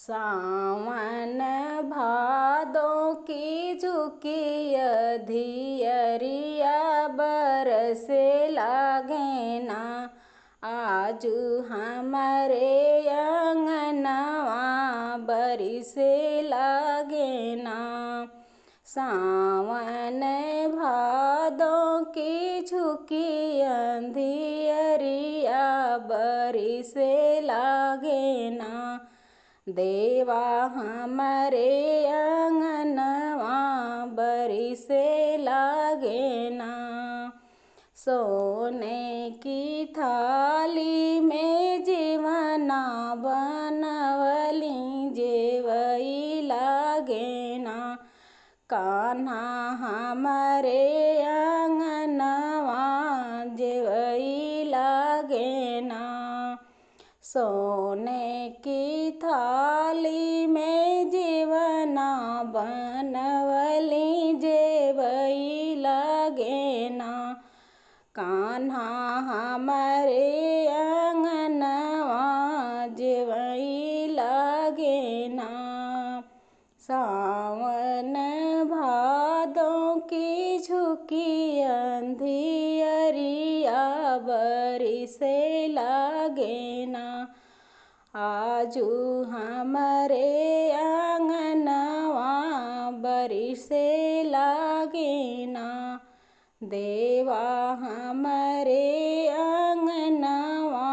सावन भादों की झुकी अधियरिया बरसे लागे ना। आजू हमारे अंगनवा बरसे लागे ना। सावन भादों की झुकी अंधियरिया बरसे लागे ना। देवा हमारे अंगनवा बरसे लागे ना। सोने की थाली में जीवना बनवली जेवई लागे ना। कान्हा हमारे अंगनवा जेवई लागे ना। सोने की थाली में जीवना बनवली जेवई लागे ना। कान्हा हमारे अंगनवा जेवई लागे ना। सावन भादों की झुकी अंधियरिया बरसे लागे ना। आजू हमारे अंगनवा बरसे लागे ना। देवा हमारे अंगनवा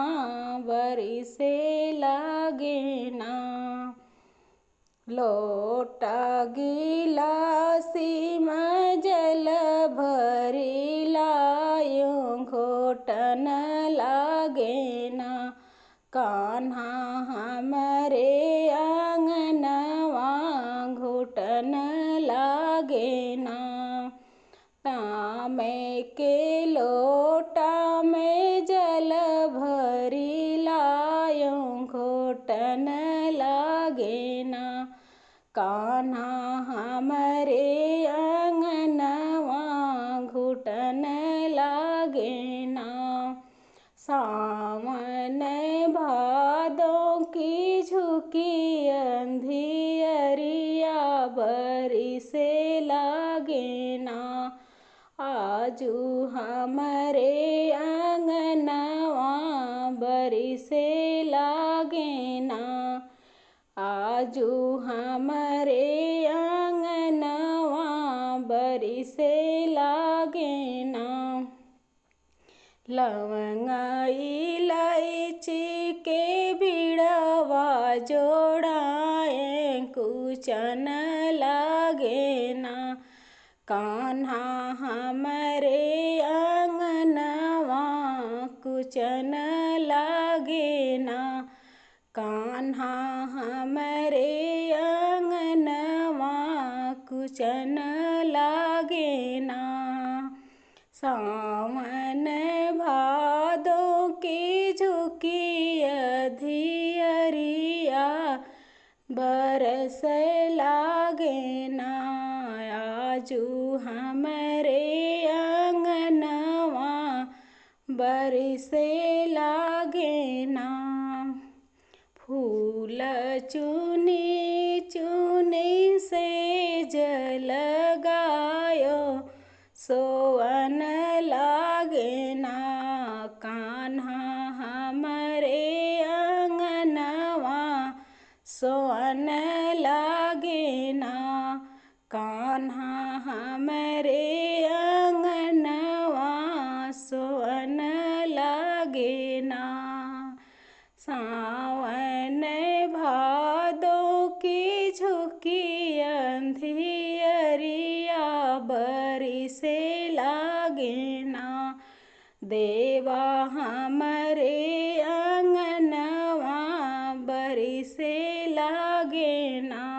बरसे लागे ना। लोटा गिलासी में जल भरी लायूं घोटन लागे ना। कान्हा हमारे अंगनवा घोटन लागे ना। तांबे के लोटा में जल भरी लायूं घोटन लागे ना। कान्हा हमारे अंगनवा घुटन लागे ना। सावन भादों की झुकी अंधियरिया बरसे लागे ना। आजू हमारे अंगनवा बरसे लागे ना। आजू हमारे अंगनवा बरसे लागे ना। लवंग इलायची के बिड़वा जोड़ाए कुचन लागे ना। कान्हा हमारे अंगनवा कुचन लागे ना। कान्हा हमारे अंगनवा कुचन लागे ना। सावन भादों की झुकी अधियरिया बरसे लागे ना। आजू हमारे अंगनवा बरसे लागे ना। फूल चुनी चुनी से जल गायो सोवन लागे ना। कान्हा हमारे अंगनवा सोवन लागे ना। कान्हा हमारे अंगनवा सोवन लागे ना। सावन भादों की झुकी अंधियरिया बरसे लागे ना। देवा हमारे अंगनवा बरसे लागे ना।